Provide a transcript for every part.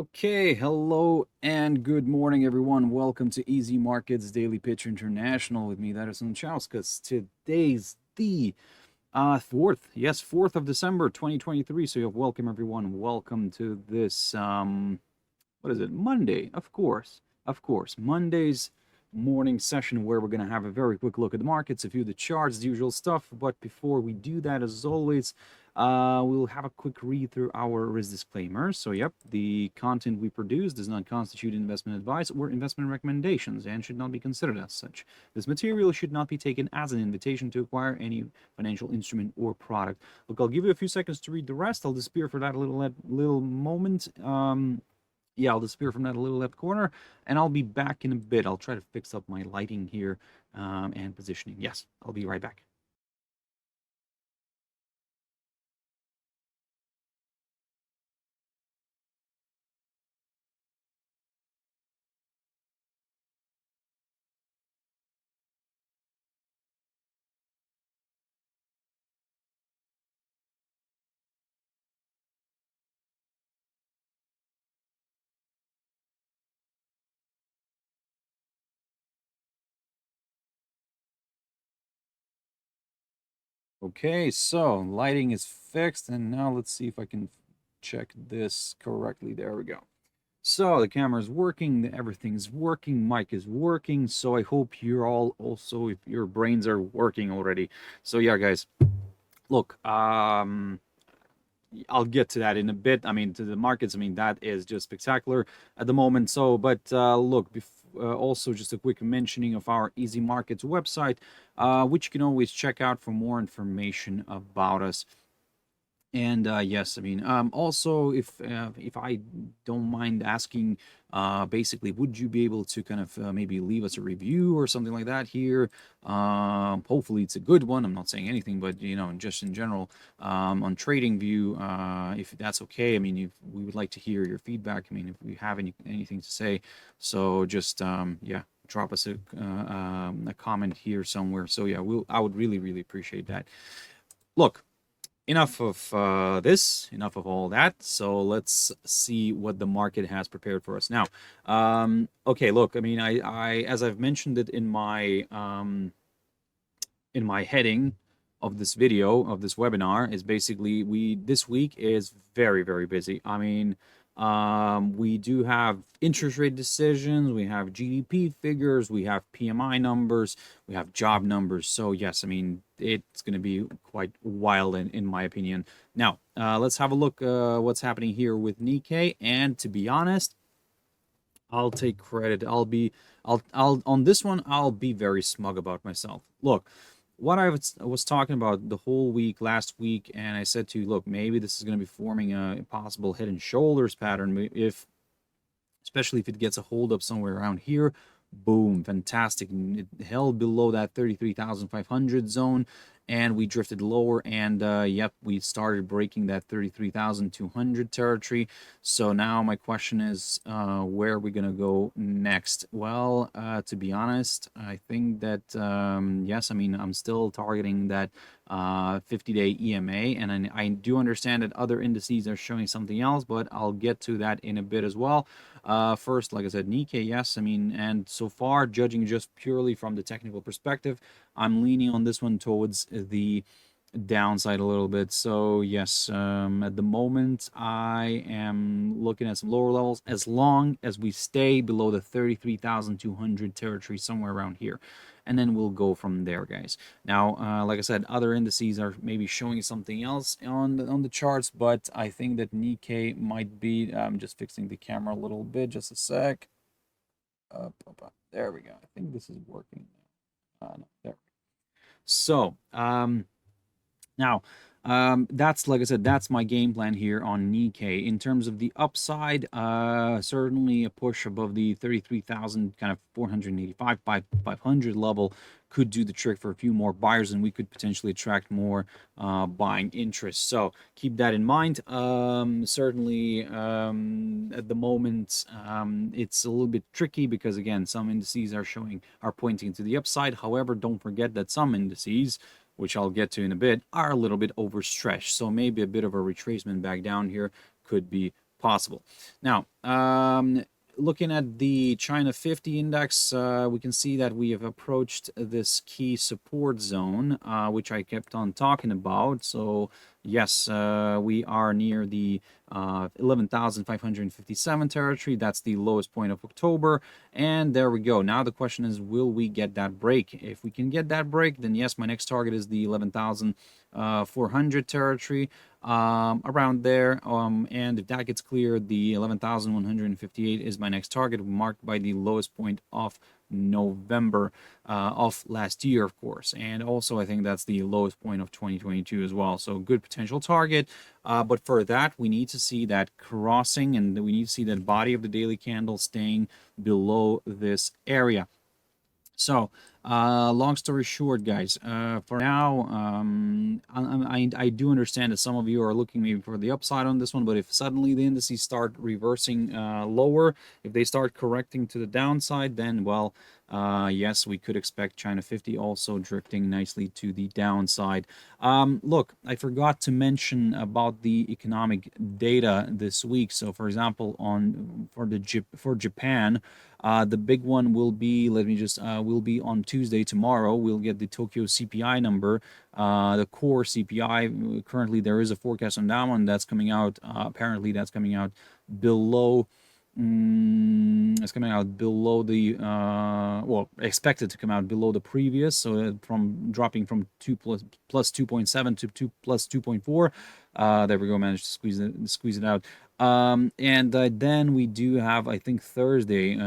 Okay, hello and good morning, everyone. Welcome to Easy Markets Daily Pitch International with me, Darius Anucauskas. Today's the 4th of December, 2023. So welcome, everyone. Welcome to this, what is it? Monday, of course. Monday's morning session where we're going to have a very quick look at the markets, a few of the charts, the usual stuff. But before we do that, as always, we'll have a quick read through our risk disclaimers. So, yep, the content we produce does not constitute investment advice or investment recommendations and should not be considered as such. This material should not be taken as an invitation to acquire any financial instrument or product. Look, I'll give you a few seconds to read the rest. I'll disappear for that little moment. Yeah, I'll disappear from that little left corner, and I'll be back in a bit. I'll try to fix up my lighting here and positioning. Yes, I'll be right back. Okay, so lighting is fixed, and now let's see if I can check this correctly. There we go. So the camera is working, everything's working, mic is working. So I hope you're all also, if your brains are working already. So yeah, guys, look, I'll get to that in a bit. I mean, to the markets, I mean, that is just spectacular at the moment. So, but look, also just a quick mentioning of our Easy Markets website, which you can always check out for more information about us. And yes, I mean, also, if I don't mind asking, basically, would you be able to kind of maybe leave us a review or something like that here? Hopefully, it's a good one. I'm not saying anything, but you know, just in general, on TradingView, if that's okay. I mean, if we would like to hear your feedback. I mean, if we have anything to say, so just yeah, drop us a comment here somewhere. So yeah, I would really appreciate that. Look. Enough of this, enough of all that. So let's see what the market has prepared for us now. Okay, look, I mean, I as I've mentioned it in my heading of this video, of this webinar, is basically this week is very busy. I mean, we do have interest rate decisions, we have GDP figures, we have PMI numbers, we have job numbers. So yes, I mean, it's going to be quite wild in my opinion. Now, let's have a look what's happening here with Nikkei. And to be honest, I'll take credit. I'll on this one, I'll be very smug about myself. Look, what I was talking about the whole week last week, and I said to you, look, maybe this is going to be forming a possible head and shoulders pattern, especially if it gets a hold up somewhere around here. Boom, fantastic. It held below that 33,500 zone, and we drifted lower, and yep, we started breaking that 33,200 territory. So now my question is, where are we gonna go next? Well, to be honest, I think that yes, I mean, I'm still targeting that 50-day EMA, and I do understand that other indices are showing something else, but I'll get to that in a bit as well. First, like I said, Nikkei, yes, I mean, and so far, judging just purely from the technical perspective, I'm leaning on this one towards the downside a little bit. So yes, at the moment, I am looking at some lower levels as long as we stay below the 33,200 territory, somewhere around here. And then we'll go from there, guys. Now, like I said, other indices are maybe showing something else on the charts, but I think that Nikkei might be. I'm just fixing the camera a little bit, just a sec. There we go. I think this is working. No, there. So, now, that's, like I said, that's my game plan here on Nikkei. In terms of the upside, certainly a push above the 33,000, kind of 485 by 500 level could do the trick for a few more buyers, and we could potentially attract more buying interest. So keep that in mind. Certainly, at the moment, it's a little bit tricky because, again, some indices are pointing to the upside. However, don't forget that some indices, which I'll get to in a bit, are a little bit overstretched. So maybe a bit of a retracement back down here could be possible. Now, looking at the China 50 index, we can see that we have approached this key support zone, which I kept on talking about. So yes, we are near the 11,557 territory. That's the lowest point of October. And there we go. Now the question is, will we get that break? If we can get that break, then yes, my next target is the 11,400 territory, around there. And if that gets cleared, the 11,158 is my next target, marked by the lowest point of November of last year, of course. And also, I think that's the lowest point of 2022 as well. So good potential target. But for that, we need to see that crossing, and we need to see that body of the daily candle staying below this area. So, long story short, guys, for now, I do understand that some of you are looking maybe for the upside on this one, but if suddenly the indices start reversing lower, if they start correcting to the downside, then, well, yes, we could expect China 50 also drifting nicely to the downside. Look, I forgot to mention about the economic data this week. So, for example, for Japan, the big one will be, will be on Tuesday, tomorrow. We'll get the Tokyo CPI number, the core CPI. Currently, there is a forecast on that one that's coming out. Apparently, that's coming out below. It's coming out below the well, expected to come out below the previous, so from dropping from plus 2.7 to plus 2.4. There we go, managed to squeeze it out. And then we do have, I think, Thursday,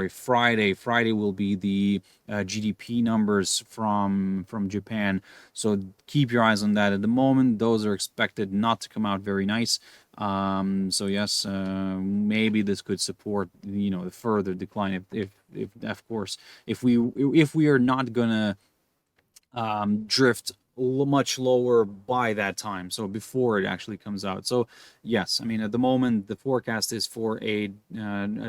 Friday. Friday will be the GDP numbers from Japan. So keep your eyes on that. At the moment, those are expected not to come out very nice. So yes, maybe this could support, the further decline if of course, if we are not gonna drift much lower by that time, so before it actually comes out. So yes, I mean, at the moment the forecast is for a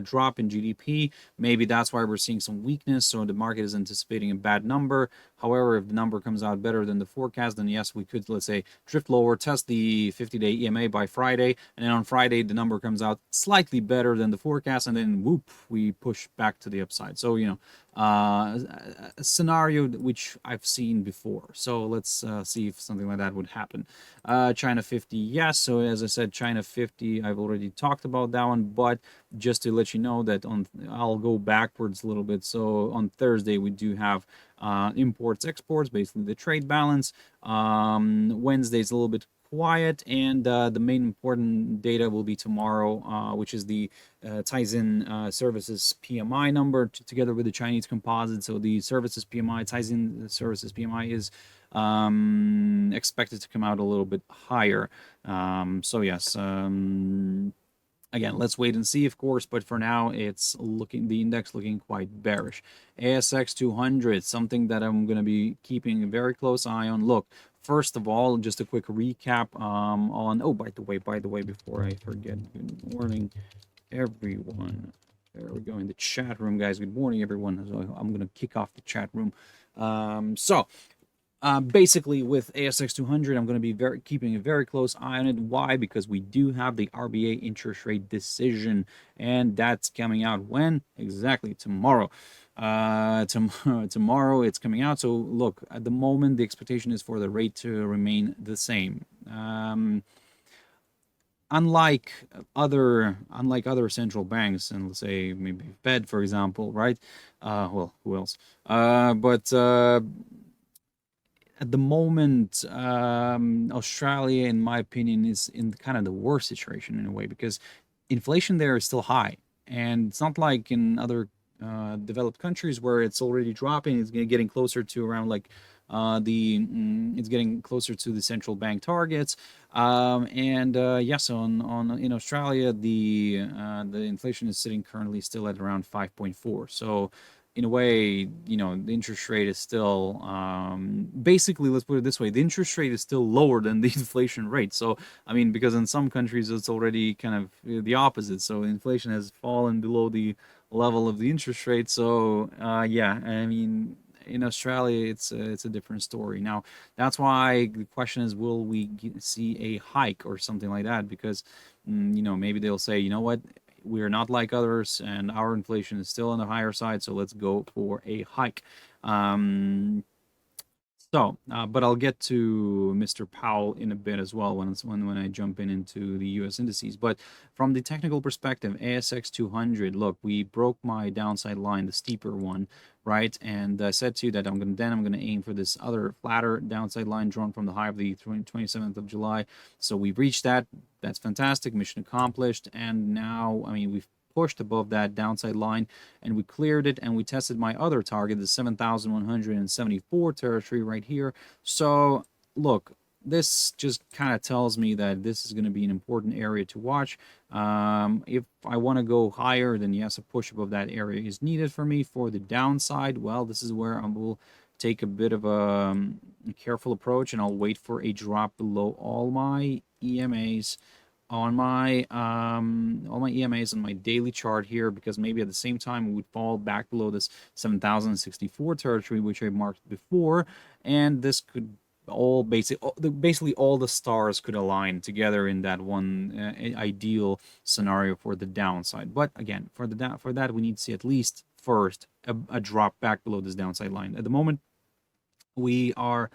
drop in GDP. Maybe that's why we're seeing some weakness, so the market is anticipating a bad number. However, if the number comes out better than the forecast, then yes, we could, let's say, drift lower, test the 50-day EMA by Friday, and then on Friday the number comes out slightly better than the forecast, and then whoop, we push back to the upside. So a scenario which I've seen before. So let's see if something like that would happen. China 50, yes. So as I said, China 50, I've already talked about that one, but just to let you know that I'll go backwards a little bit. So on Thursday we do have imports, exports, basically the trade balance. Wednesday's a little bit quiet, and the main important data will be tomorrow, which is the Tianjin services PMI number together with the Chinese composite. So the services PMI, Tianjin services PMI, is expected to come out a little bit higher. So yes, again, let's wait and see, of course, but for now it's the index looking quite bearish. ASX 200, something that I'm going to be keeping a very close eye on. Look, first of all, just a quick recap on, oh, by the way, before I forget, good morning, everyone. There we go, in the chat room, guys. Good morning, everyone. So I'm going to kick off the chat room. Basically, with ASX 200, I'm going to be keeping a very close eye on it. Why? Because we do have the RBA interest rate decision, and that's coming out when? Exactly, tomorrow. Tomorrow it's coming out. So look, at the moment, the expectation is for the rate to remain the same. Unlike other central banks, and let's say maybe Fed, for example, right? Well, who else? At the moment, Australia, in my opinion, is in kind of the worst situation in a way, because inflation there is still high, and it's not like in other developed countries where it's already dropping. It's getting closer to around like it's getting closer to the central bank targets. Yes, in Australia, the inflation is sitting currently still at around 5.4. So in a way, the interest rate is still basically, let's put it this way, the interest rate is still lower than the inflation rate. So I mean, because in some countries it's already kind of the opposite. So inflation has fallen below the level of the interest rate. So yeah, I mean, in Australia, it's a different story. Now, that's why the question is, will we see a hike or something like that? Because, you know, maybe they'll say, you know what, we're not like others, and our inflation is still on the higher side, so let's go for a hike. But I'll get to Mr. Powell in a bit as well when I jump into the U.S. indices. But from the technical perspective, ASX 200, look, we broke my downside line, the steeper one, right? And I said to you that I'm gonna aim for this other flatter downside line drawn from the high of the 27th of July. So we've reached that. That's fantastic, mission accomplished. And now, I mean, we've pushed above that downside line and we cleared it, and we tested my other target, the 7,174 territory right here. So look, this just kind of tells me that this is going to be an important area to watch. If I want to go higher, then yes, a push above that area is needed for me. For the downside, well, this is where I will take a bit of a careful approach, and I'll wait for a drop below all my EMAs on my all my EMAs on my daily chart here, because maybe at the same time we would fall back below this 7,064 territory, which I marked before, and this could all basically all the stars could align together in that one ideal scenario for the downside. But again, for that we need to see at least first a drop back below this downside line. At the moment, we are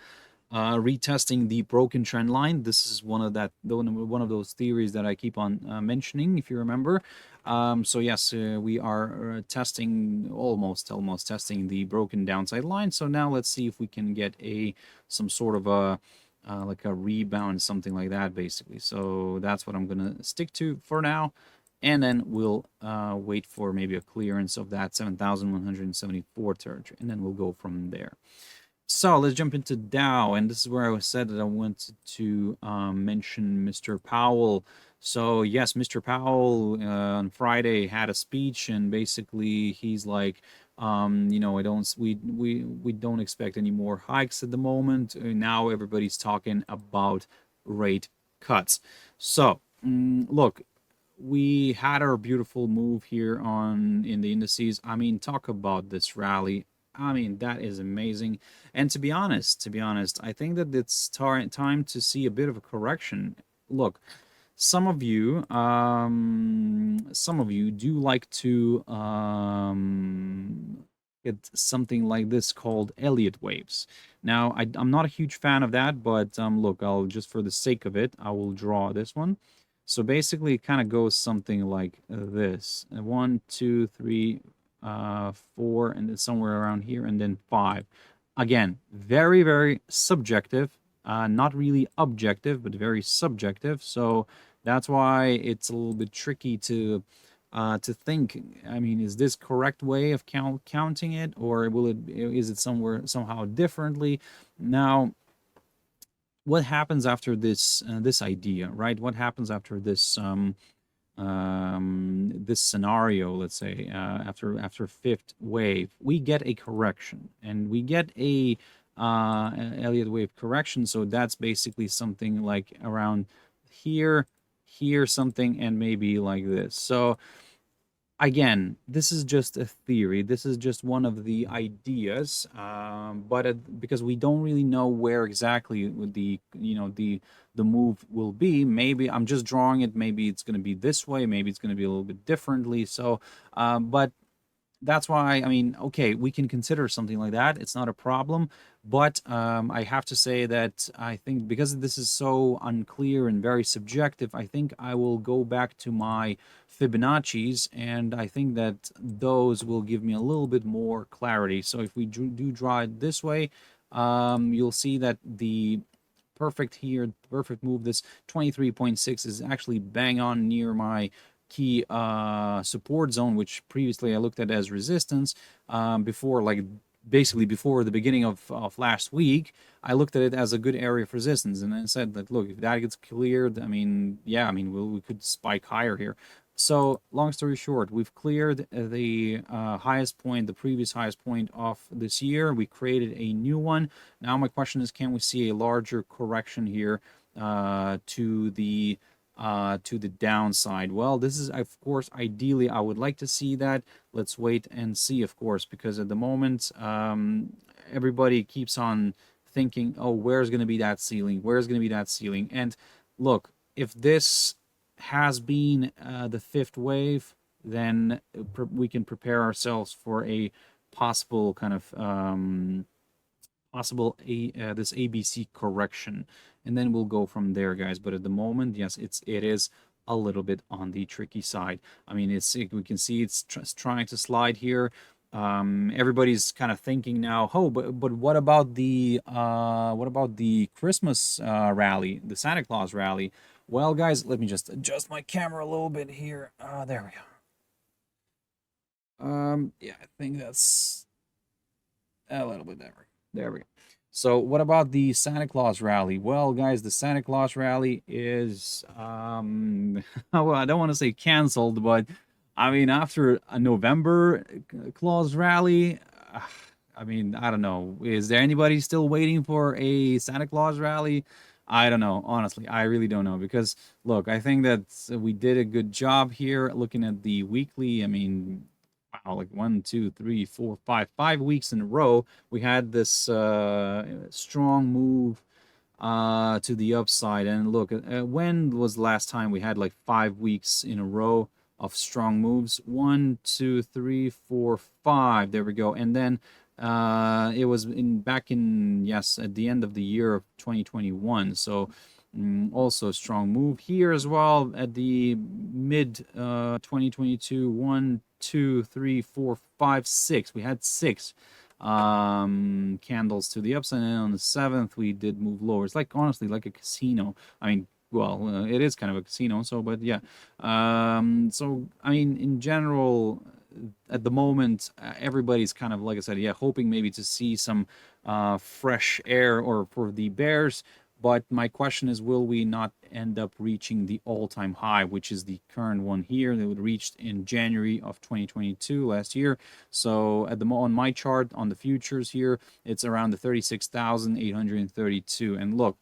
retesting the broken trend line. This is one of those theories that I keep on mentioning, if you remember. So yes, we are testing almost testing the broken downside line. So now let's see if we can get some sort of a like a rebound, something like that, basically. So that's what I'm gonna stick to for now, and then we'll wait for maybe a clearance of that 7,174 territory, and then we'll go from there. So let's jump into Dow, and this is where I said that I wanted to mention Mr. Powell. So yes, Mr. Powell on Friday had a speech, and basically he's like, you know, we don't expect any more hikes at the moment. Now everybody's talking about rate cuts. So look, we had our beautiful move here in the indices. I mean, talk about this rally. I mean, that is amazing. And to be honest, I think that it's time to see a bit of a correction. Look, some of you do like to get something like this called Elliott waves. Now, I'm not a huge fan of that, but look, I'll just for the sake of it, I will draw this one. So basically, it kind of goes something like this: 1, 2, 3. 4, and then somewhere around here, and then 5. Again, very, very subjective, not really objective, but very subjective. So that's why it's a little bit tricky to think. I mean, is this correct way of counting it, or is it somehow differently? Now, what happens after this this idea, right? What happens after this this scenario, let's say, after fifth wave, we get a correction, and we get a Elliott wave correction. So that's basically something like around here something, and maybe like this. So again, this is just a theory. This is just one of the ideas, but because we don't really know where exactly the move will be. Maybe I'm just drawing it. Maybe it's going to be this way. Maybe it's going to be a little bit differently. So, but that's why, I mean, okay, we can consider something like that. It's not a problem. But I have to say that I think because this is so unclear and very subjective, I think I will go back to my Fibonacci's, and I think that those will give me a little bit more clarity. So if we do draw it this way, you'll see that the perfect move, this 23.6, is actually bang on near my key support zone, which previously I looked at as resistance. Basically before the beginning of last week, I looked at it as a good area of resistance, and I said that, look, if that gets cleared, I mean, yeah, I mean, we could spike higher here. So long story short, we've cleared the highest point, the previous highest point of this year. We created a new one. Now my question is, can we see a larger correction here to the downside? Well, this is, of course, ideally I would like to see that. Let's wait and see, of course, because at the moment everybody keeps on thinking, oh, where's going to be that ceiling? Where's going to be that ceiling? And look, if this has been the fifth wave, then we can prepare ourselves for a possible kind of this ABC correction, and then we'll go from there, guys. But at the moment, yes, it is a little bit on the tricky side. I mean, we can see it's trying to slide here. Everybody's kind of thinking now, oh, but what about the Christmas rally, the Santa Claus rally? Well, guys, let me just adjust my camera a little bit here. There we go. Yeah, I think that's a little bit better. There we go. So what about the Santa Claus rally? Well, guys, the Santa Claus rally is well, I don't want to say canceled, but I mean, after a November Claus rally, I mean, I don't know. Is there anybody still waiting for a Santa Claus rally? I don't know. Honestly, I really don't know, because look, I think that we did a good job here looking at the weekly. I mean, wow, like 1, 2, 3, 4, 5 weeks in a row, we had this strong move to the upside. And look, when was the last time we had like 5 weeks in a row of strong moves? 1, 2, 3, 4, 5. There we go. And then it was back in, yes, at the end of the year of 2021. So also a strong move here as well at the mid 2022. 1, 2, 3, 4, 5, 6. We had 6 candles to the upside, and on the 7th we did move lower. It's like, honestly, like a casino. I mean, well, it is kind of a casino. So, but yeah. So I mean, in general, at the moment, everybody's kind of, like I said, yeah, hoping maybe to see some fresh air or for the bears. But my question is, will we not end up reaching the all-time high, which is the current one here that was reached in January of 2022 last year? So at the on my chart on the futures here, it's around the 36,832. And look,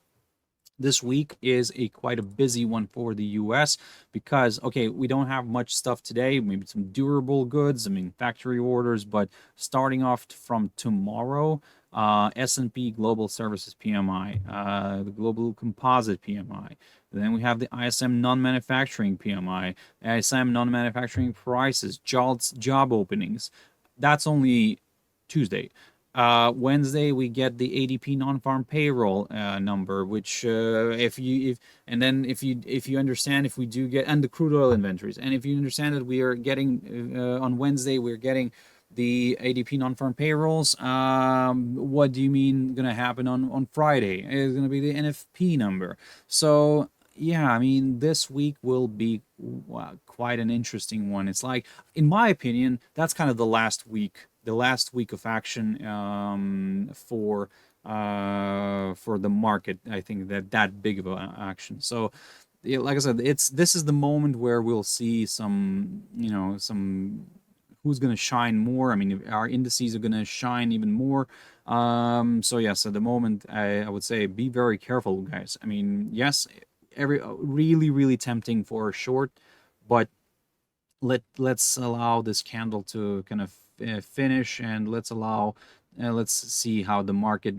this week is quite a busy one for the US, because, okay, we don't have much stuff today, maybe some durable goods, I mean, factory orders, but starting off from tomorrow, S&P Global Services PMI, the Global Composite PMI. Then we have the ISM Non-Manufacturing PMI, ISM Non-Manufacturing Prices, job openings. That's only Tuesday. Wednesday we get the ADP non-farm payroll number, which if you understand, if we do get, and the crude oil inventories, and if you understand that we are getting on Wednesday, we're getting the ADP non-farm payrolls. What do you mean gonna happen on Friday? It's gonna be the NFP number. So yeah, I mean, this week will be quite an interesting one. It's like, in my opinion, that's kind of the last week of action for the market. I think that big of an action. So yeah, like I said, this is the moment where we'll see some, who's going to shine more. I mean, our indices are going to shine even more. So yes, at the moment, I would say be very careful, guys. I mean, yes, really tempting for a short, but let's allow this candle to kind of finish, and let's see how the market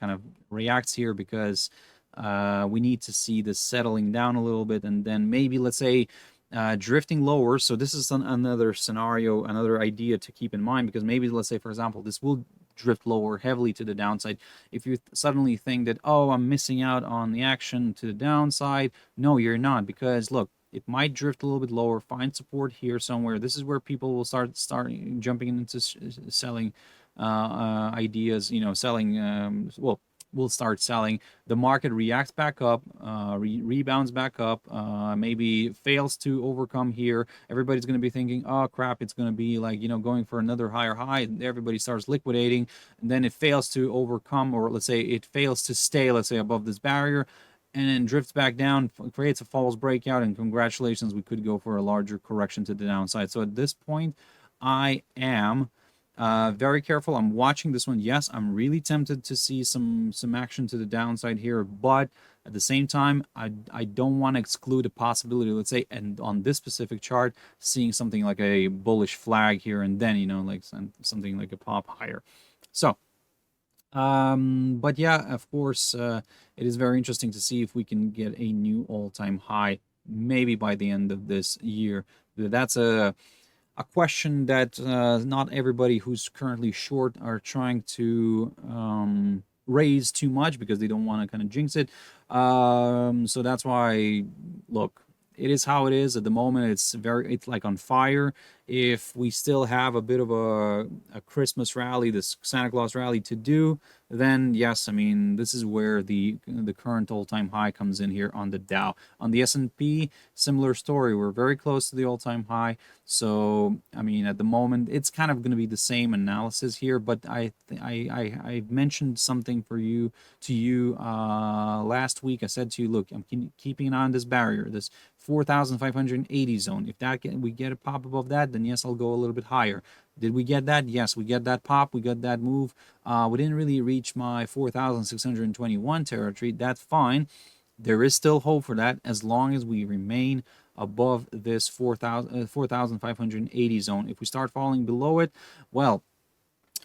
kind of reacts here, because we need to see this settling down a little bit, and then maybe, let's say, drifting lower. So this is another scenario, another idea to keep in mind, because maybe, let's say, for example, this will drift lower heavily to the downside. If you suddenly think that, oh, I'm missing out on the action to the downside, no, you're not, because look, it might drift a little bit lower, find support here somewhere. This is where people will start jumping into selling ideas, selling, we'll start selling. The market reacts back up, rebounds back up, maybe fails to overcome here. Everybody's going to be thinking, oh crap, it's going to be like, going for another higher high. Everybody starts liquidating, and then it fails to overcome, or let's say it fails to stay, let's say, above this barrier, and then drifts back down, creates a false breakout, and congratulations, we could go for a larger correction to the downside. So at this point, I am very careful. I'm watching this one. Yes, I'm really tempted to see some action to the downside here, but at the same time, I don't want to exclude a possibility, let's say, and on this specific chart, seeing something like a bullish flag here, and then, like something like a pop higher. So But yeah, of course, it is very interesting to see if we can get a new all-time high, maybe by the end of this year. That's a question that not everybody who's currently short are trying to raise too much because they don't want to kind of jinx it. So that's why, look, it is how it is at the moment. It's like on fire. If we still have a bit of a Christmas rally, this Santa Claus rally to do, then yes, I mean, this is where the current all-time high comes in here on the Dow. On the S&P, similar story. We're very close to the all-time high. So, I mean, at the moment, it's kind of going to be the same analysis here, but I mentioned something for you to you last week. I said to you, look, I'm keeping an eye on this barrier, this 4,580 zone. If we get a pop above that, then yes, I'll go a little bit higher. Did we get that? Yes, we get that pop. We got that move. We didn't really reach my 4,621 territory. That's fine. There is still hope for that as long as we remain above this 4,580 zone. If we start falling below it, well,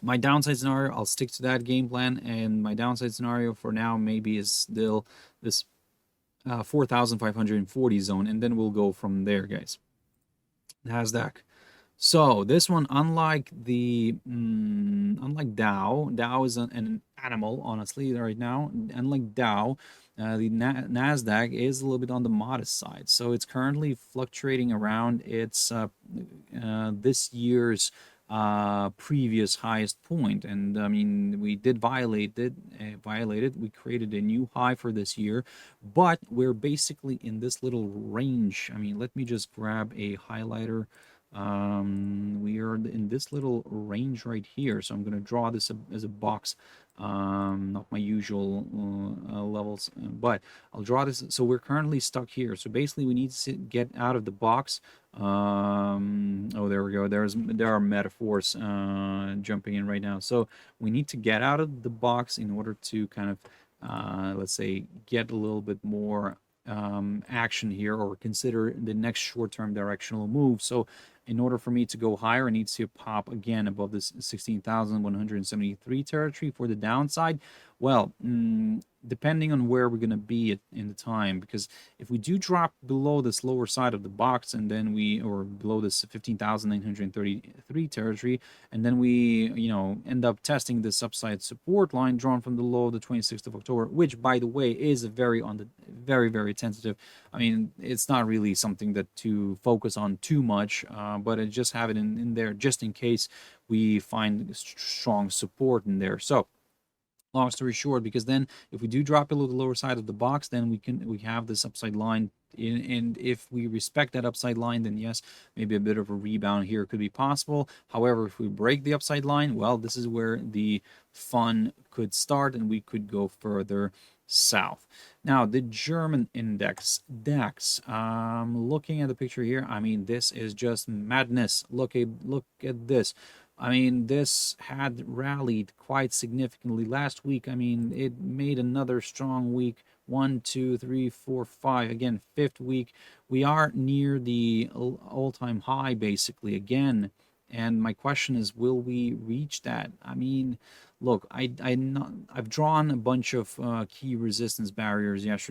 my downside scenario, I'll stick to that game plan, and my downside scenario for now maybe is still this 4,540 zone, and then we'll go from there, guys. NASDAQ. So this one, unlike Dow is an animal, honestly, right now. Unlike Dow, the Nasdaq is a little bit on the modest side. So it's currently fluctuating around its this year's previous highest point, and I mean we did violate it. We created a new high for this year, but we're basically in this little range. I mean, let me just grab a highlighter. We are in this little range right here, so I'm going to draw this as a box, not my usual levels, but I'll draw this. So we're currently stuck here, so basically we need to get out of the box. Oh, there we go. There are metaphors jumping in right now, so we need to get out of the box in order to kind of let's say get a little bit more action here, or consider the next short-term directional move. So in order for me to go higher, it needs to pop again above this 16,173 territory for the downside. Well, depending on where we're going to be in the time, because if we do drop below this lower side of the box, and then or below this 15,933 territory, and then we, end up testing this upside support line drawn from the low of the 26th of October, which, by the way, is very, very tentative. I mean, it's not really something that to focus on too much, but I just have it in there just in case we find strong support in there. So, long story short, because then if we do drop below the lower side of the box, then we have this upside line and if we respect that upside line, then yes, maybe a bit of a rebound here could be possible. However, if we break the upside line, well, this is where the fun could start and we could go further south. Now, the German index, DAX, looking at the picture here, I mean, this is just madness. Look at this. I mean, this had rallied quite significantly last week. I mean, it made another strong week. 1, 2, 3, 4, 5. Again, fifth week. We are near the all-time high, basically, again. And my question is, will we reach that? I mean, look, I've drawn a bunch of key resistance barriers last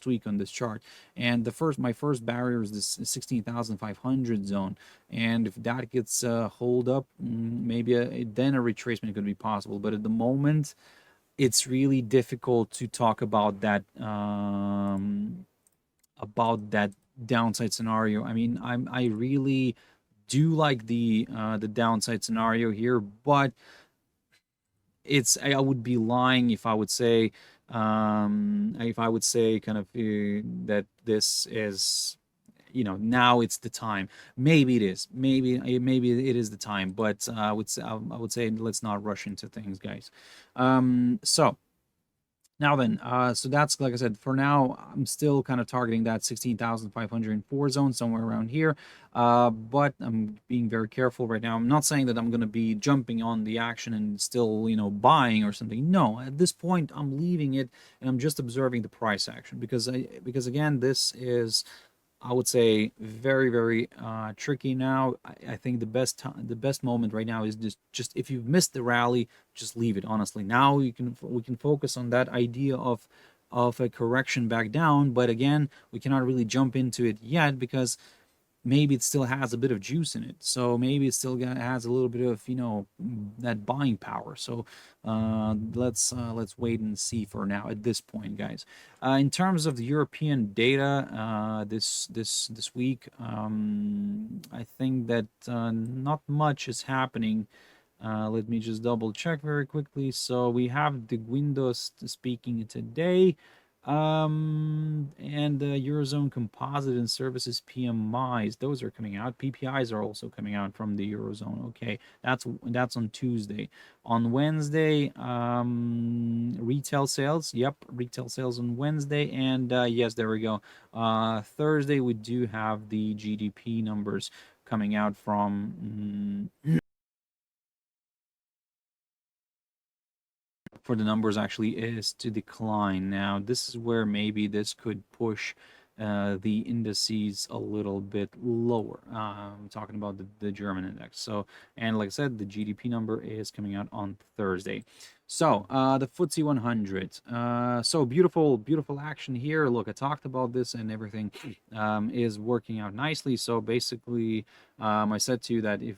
week on this chart, and my first barrier is this 16,500 zone, and if that gets hold up, maybe then a retracement could be possible. But at the moment, it's really difficult to talk about that downside scenario. I mean, I really do like the downside scenario here, but I would be lying if I would say kind of that this is, now it's the time. Maybe it is. Maybe it is the time, but I would say let's not rush into things, guys. So now then, so that's, like I said, for now, I'm still kind of targeting that 16,504 zone, somewhere around here. But I'm being very careful right now. I'm not saying that I'm going to be jumping on the action and still, buying or something. No, at this point, I'm leaving it and I'm just observing the price action because again, this is, I would say very, very tricky now. I think the best moment right now is just if you've missed the rally, just leave it. Honestly, now we can focus on that idea of a correction back down. But again, we cannot really jump into it yet because maybe it still has a bit of juice in it, so maybe it still has a little bit of, you know, that buying power. So let's wait and see for now at this point, guys. In terms of the European data this week, I think that not much is happening. Let me just double check very quickly. So we have the Windows speaking today. And the Eurozone Composite and Services PMIs, those are coming out. PPIs are also coming out from the Eurozone. Okay, that's on Tuesday. On Wednesday, retail sales. Yep, retail sales on Wednesday. And yes, there we go. Thursday, we do have the GDP numbers coming out from for the numbers actually is to decline. Now, this is where maybe this could push the indices a little bit lower. I'm talking about the German index. So, and like I said, the GDP number is coming out on Thursday. So, the FTSE 100. So beautiful, beautiful action here. Look, I talked about this and everything is working out nicely. So basically, I said to you that if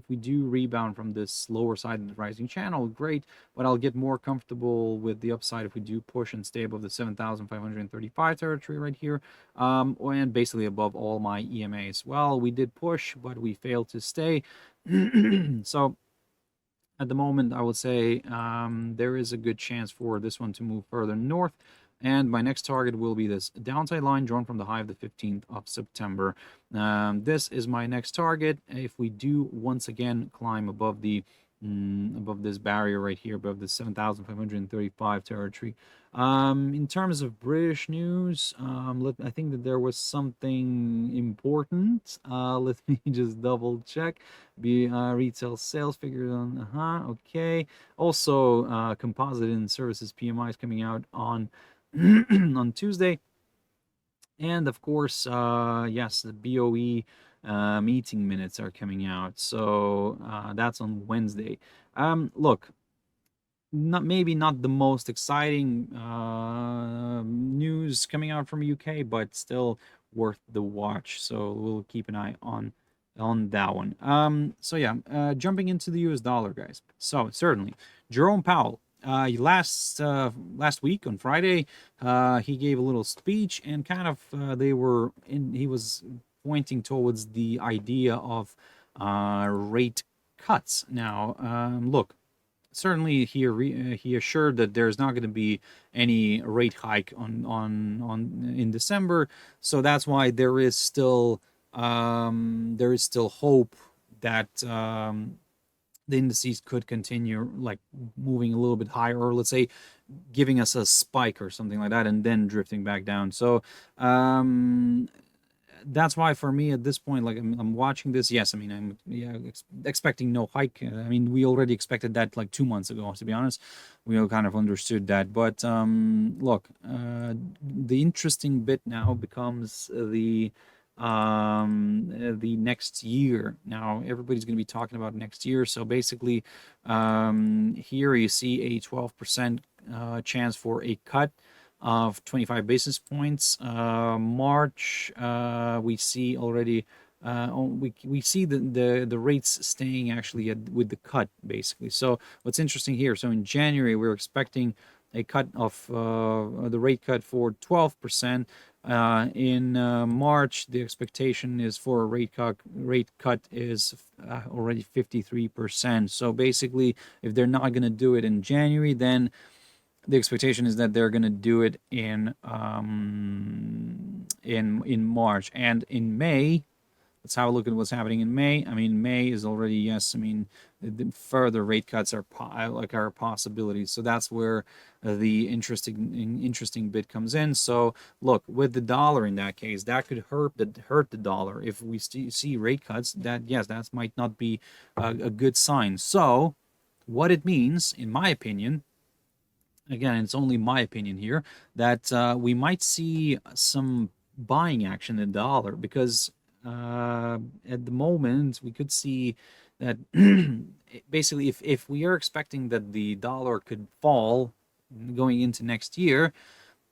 we do rebound from this lower side of the rising channel, great. But I'll get more comfortable with the upside if we do push and stay above the 7,535 territory right here, and basically above all my EMAs. Well, we did push, but we failed to stay. So at the moment, I would say there is a good chance for this one to move further north. And my next target will be this downside line drawn from the high of the 15th of September. This is my next target. If we do once again climb above the above this barrier right here, above the 7,535 territory. In terms of British news, I think that there was something important. Let me just double check. Retail sales figures on, okay. Also, composite and services PMIs coming out on on Tuesday. And of course, yes, the BOE meeting minutes are coming out. So that's on Wednesday. Look, maybe not the most exciting news coming out from UK, but still worth the watch. So we'll keep an eye on that one. So yeah, jumping into the US dollar, guys. So certainly, Jerome Powell. Last week on Friday, he gave a little speech, and kind of he was pointing towards the idea of rate cuts. Now, look, certainly he assured that there's not going to be any rate hike on in December, so that's why there is still hope that the indices could continue like moving a little bit higher, or let's say giving us a spike or something like that, and then drifting back down. So that's why for me at this point, like I'm watching this. Yes, I mean I'm expecting no hike. I mean we already expected that like 2 months ago. To be honest, we all kind of understood that. But look, the interesting bit now becomes the next year. Now everybody's going to be talking about next year. So basically, here you see a 12% chance for a cut of 25 basis points. March, we see already we see the rates staying actually with the cut basically. So what's interesting here, so in January we're expecting a cut of the rate cut for 12%. In March, the expectation is for a rate cut is already 53%. So basically, if they're not going to do it in January, then the expectation is that they're going to do it in March. And in May, let's have a look at what's happening in May. I mean, May is already, yes, I mean, the further rate cuts are a possibility. So that's where the interesting bit comes in. So look, with the dollar in that case, that could hurt the dollar. If we see rate cuts, that yes, that might not be a good sign. So what it means, in my opinion, again, it's only my opinion here, that we might see some buying action in the dollar, because at the moment we could see that basically if we are expecting that the dollar could fall going into next year,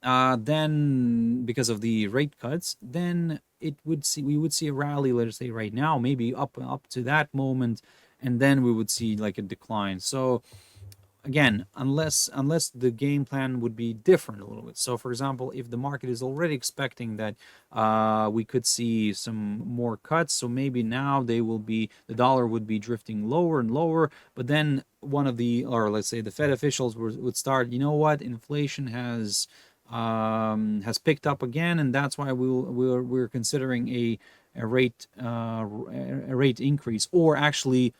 then because of the rate cuts, then we would see a rally, let's say right now, maybe up to that moment, and then we would see like a decline. So again, unless the game plan would be different a little bit. So for example, if the market is already expecting that we could see some more cuts, so maybe now the dollar would be drifting lower and lower, but then or let's say the Fed officials would start, you know what, inflation has picked up again, and that's why we're considering a rate increase, or actually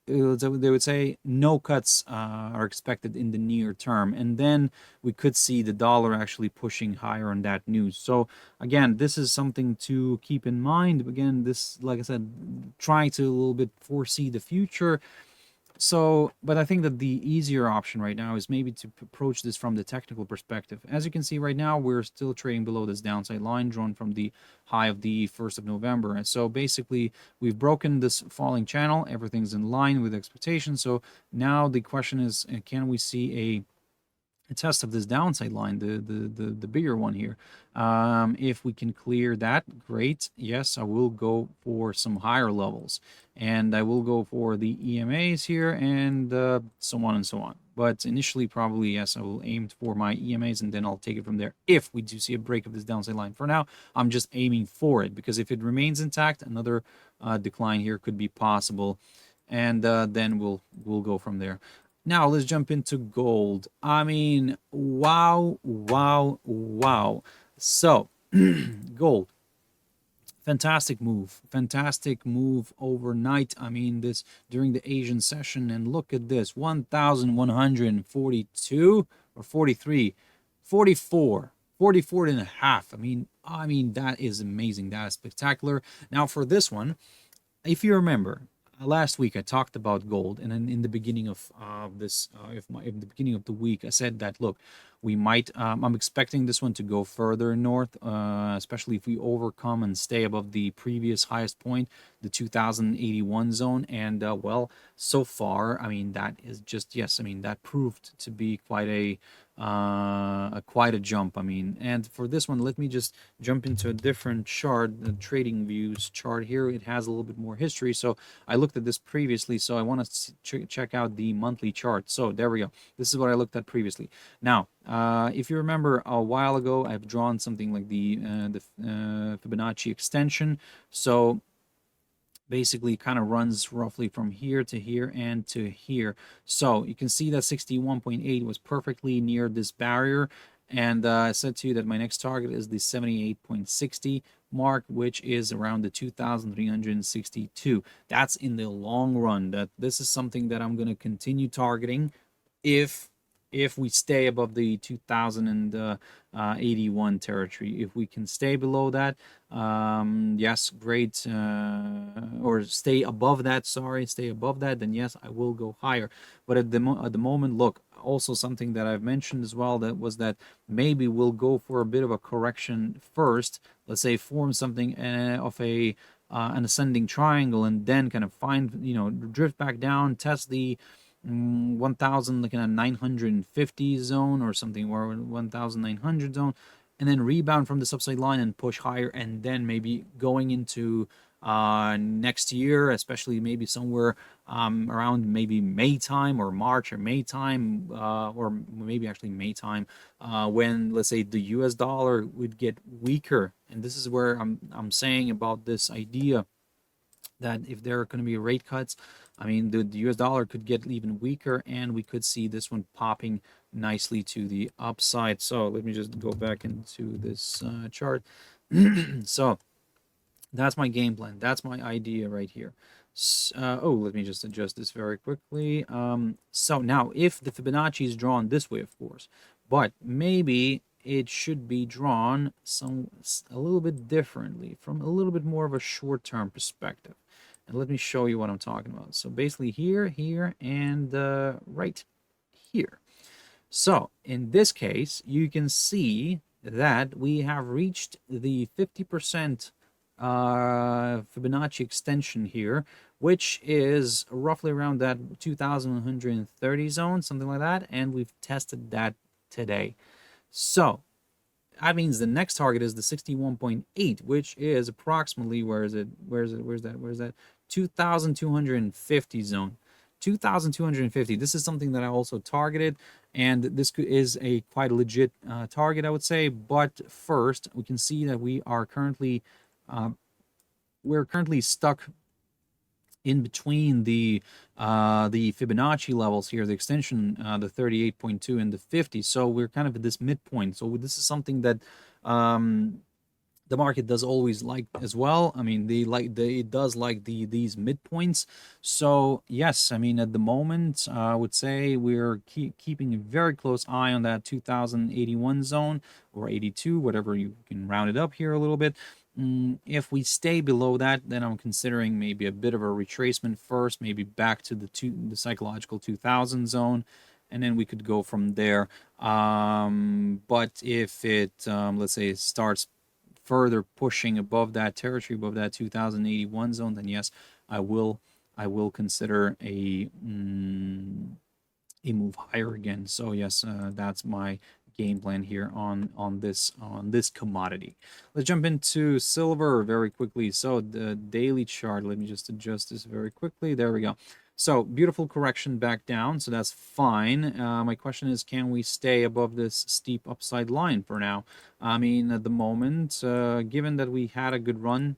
they would say no cuts are expected in the near term, and then we could see the dollar actually pushing higher on that news. So again, this is something to keep in mind. Again, this, like I said, trying to a little bit foresee the future. So, but I think that the easier option right now is maybe to approach this from the technical perspective. As you can see right now, we're still trading below this downside line drawn from the high of the 1st of November. And so basically, we've broken this falling channel. Everything's in line with expectations. So now the question is, can we see a test of this downside line, the bigger one here? If we can clear that, great. Yes, I will go for some higher levels, and I will go for the EMAs here, and so on and so on. But initially, probably, yes, I will aim for my EMAs, and then I'll take it from there if we do see a break of this downside line. For now, I'm just aiming for it, because if it remains intact, another decline here could be possible, and then we'll go from there. Now let's jump into gold. I mean, wow. So gold, fantastic move overnight. I mean, this during the Asian session, and look at this, 1,142 or 43, 44 and a half. I mean that is amazing. That is spectacular. Now for this one, if you remember, last week I talked about gold, and then in the beginning of in the beginning of the week I said that, look, we might I'm expecting this one to go further north, especially if we overcome and stay above the previous highest point, the 2081 zone. And well, so far, I mean, that is just, yes, I mean, that proved to be quite a jump. I mean, and for this one, let me just jump into a different chart, the trading views chart here. It has a little bit more history, so I looked at this previously, so I want to check out the monthly chart. So there we go. This is what I looked at previously. Now, if you remember, a while ago I've drawn something like the Fibonacci extension. So basically kind of runs roughly from here to here and to here. So you can see that 61.8 was perfectly near this barrier, and I said to you that my next target is the 78.60 mark, which is around the 2,362. That's in the long run. That this is something that I'm going to continue targeting if we stay above the 2081 territory. If we can stay below that, yes, great, or stay above that, then yes, I will go higher. But at the moment, look, also something that I've mentioned as well, that was that maybe we'll go for a bit of a correction first. Let's say form something of an ascending triangle, and then kind of drift back down, test the 1,000, like in a 950 zone or something, or 1,900 zone, and then rebound from this upside line and push higher, and then maybe going into next year, especially maybe somewhere around maybe May time, or March or May time, or maybe actually May time, when, let's say, the US dollar would get weaker. And this is where I'm saying about this idea that if there are going to be rate cuts, I mean, the US dollar could get even weaker, and we could see this one popping nicely to the upside. So let me just go back into this chart. So that's my game plan. That's my idea right here. Let me just adjust this very quickly. So now, if the Fibonacci is drawn this way, of course, but maybe it should be drawn a little bit differently, from a little bit more of a short-term perspective. And let me show you what I'm talking about. So basically here, and right here. So in this case, you can see that we have reached the 50% Fibonacci extension here, which is roughly around that 2130 zone, something like that, and we've tested that today. So that means the next target is the 61.8, which is approximately, where's that 2250 zone. 2250. This is something that I also targeted, and this is a quite legit target, I would say. But first, we can see that we're currently stuck in between the Fibonacci levels here, the extension, the 38.2 and the 50. So we're kind of at this midpoint. So this is something that the market does always like as well. I mean, it does like these midpoints. So yes, I mean, at the moment, I would say we're keeping a very close eye on that 2081 zone or 82, whatever you can round it up here a little bit. If we stay below that, then I'm considering maybe a bit of a retracement first, maybe back to the psychological 2000 zone, and then we could go from there. But if it, let's say, starts further pushing above that territory, above that 2081 zone, then yes, I will consider a move higher again. So yes, that's my game plan here on this commodity. Let's jump into silver very quickly. So the daily chart, let me just adjust this very quickly. There we go. So beautiful correction back down, so that's fine. My question is, can we stay above this steep upside line for now? I mean, at the moment, given that we had a good run,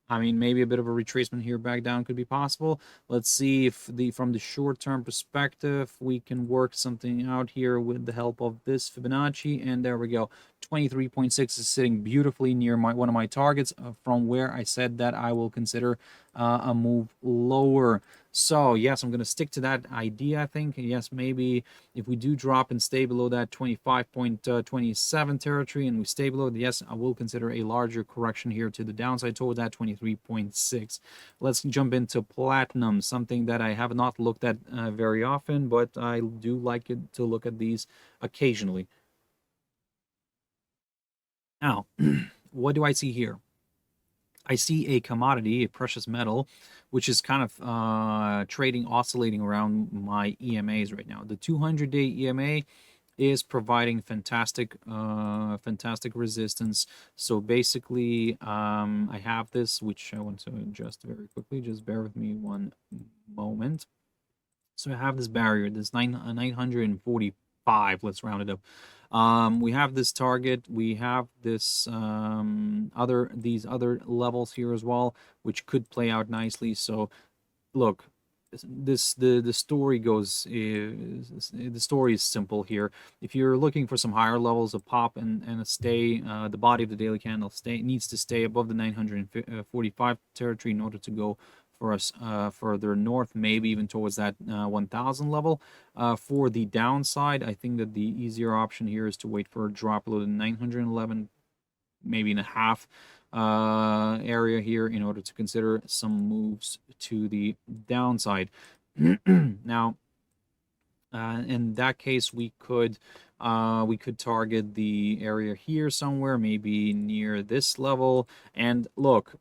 I mean, maybe a bit of a retracement here back down could be possible. Let's see if from the short-term perspective, we can work something out here with the help of this Fibonacci. And there we go. 23.6 is sitting beautifully near one of my targets from where I said that I will consider a move lower. So yes, I'm going to stick to that idea, I think. Yes, maybe if we do drop and stay below that 25.27 territory and we stay below, yes, I will consider a larger correction here to the downside toward that 23.6. Let's jump into platinum, something that I have not looked at very often, but I do like it to look at these occasionally. Now, what do I see here? I see a commodity, a precious metal, which is kind of trading, oscillating around my EMAs right now. The 200-day EMA is providing fantastic resistance. So basically, I have this, which I want to adjust very quickly. Just bear with me one moment. So I have this barrier, this 945. Let's round it up. We have this target, we have this these other levels here as well, which could play out nicely. So look, the story goes the story is simple here. If you're looking for some higher levels of pop and a stay, the body of the daily candle needs to stay above the 945 territory in order to go for us further north, maybe even towards that 1000 level. For the downside, I think that the easier option here is to wait for a drop below the 911, maybe in a half area here in order to consider some moves to the downside. Now, in that case, we could target the area here somewhere, maybe near this level. And look,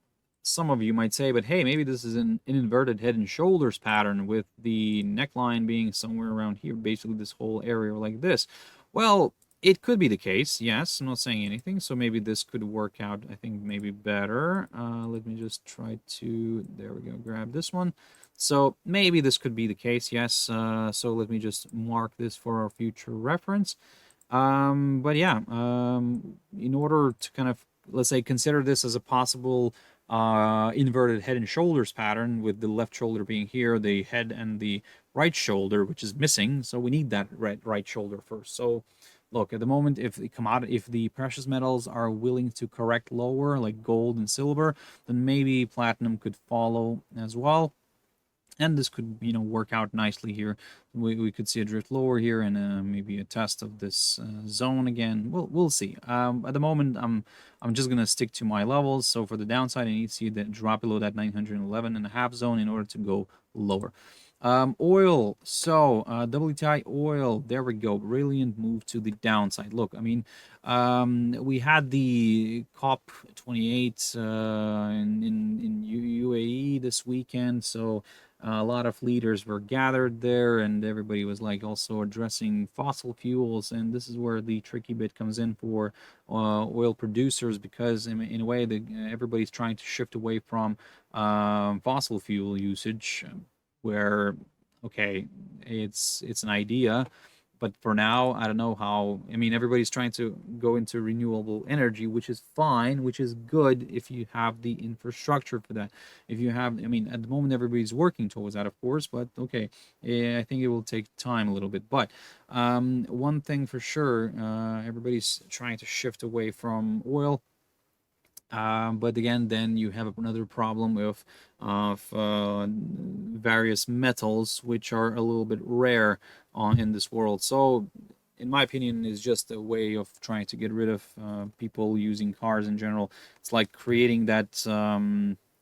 some of you might say, but hey, maybe this is an inverted head and shoulders pattern with the neckline being somewhere around here, basically this whole area like this. Well, it could be the case, yes. I'm not saying anything, so maybe this could work out, I think, maybe better. Let me just try to, there we go, grab this one. So maybe this could be the case, yes. So let me just mark this for our future reference. But yeah, in order to kind of, let's say, consider this as a possible inverted head and shoulders pattern, with the left shoulder being here, the head and the right shoulder, which is missing. So we need that right shoulder first. So look, at the moment, if the precious metals are willing to correct lower, like gold and silver, then maybe platinum could follow as well. And this could, work out nicely here. We could see a drift lower here and maybe a test of this zone again. We'll see. At the moment, I'm just gonna stick to my levels. So for the downside, I need to see that drop below that 911.5 zone in order to go lower. Oil. So, WTI oil. There we go. Brilliant move to the downside. Look, I mean, we had the COP28 in UAE this weekend. So, a lot of leaders were gathered there, and everybody was like also addressing fossil fuels. And this is where the tricky bit comes in for oil producers, because in a way, everybody's trying to shift away from fossil fuel usage, where okay, it's an idea, but for now I don't know how. I mean, everybody's trying to go into renewable energy, which is fine, which is good if you have the infrastructure for that. If you have, I mean, at the moment everybody's working towards that, of course, but okay, I think it will take time a little bit. But one thing for sure, everybody's trying to shift away from oil. But again, then you have another problem of various metals, which are a little bit rare in this world. So, in my opinion, is just a way of trying to get rid of people using cars in general. It's like creating that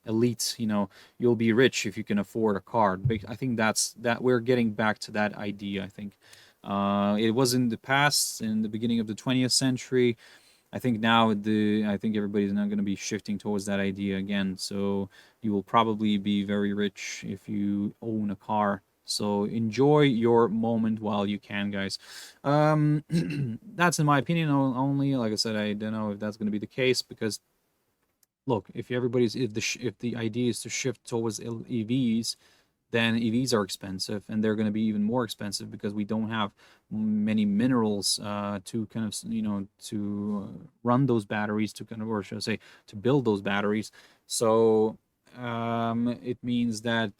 elite. You know, you'll be rich if you can afford a car. I think that we're getting back to that idea. I think it was in the past, in the beginning of the 20th century. I think now I think everybody's now going to be shifting towards that idea again. So you will probably be very rich if you own a car. So enjoy your moment while you can, guys. That's in my opinion only. Like I said, I don't know if that's going to be the case, because look, if the idea is to shift towards EVs, then EVs are expensive, and they're going to be even more expensive because we don't have many minerals to kind of, to run those batteries, to kind of, or should I say, to build those batteries. So it means that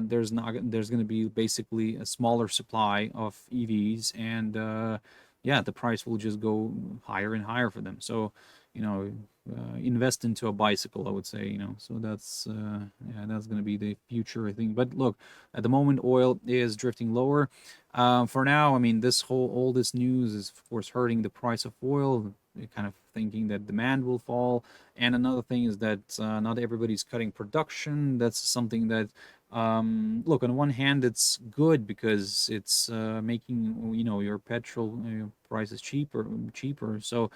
there's going to be basically a smaller supply of EVs, and yeah, the price will just go higher and higher for them. So, invest into a bicycle, I would say. So that's yeah, that's going to be the future, I think. But look, at the moment oil is drifting lower. For now, I mean, all this news is of course hurting the price of oil, kind of thinking that demand will fall. And another thing is that not everybody's cutting production. That's something that, look, on one hand it's good because it's making your petrol prices cheaper. So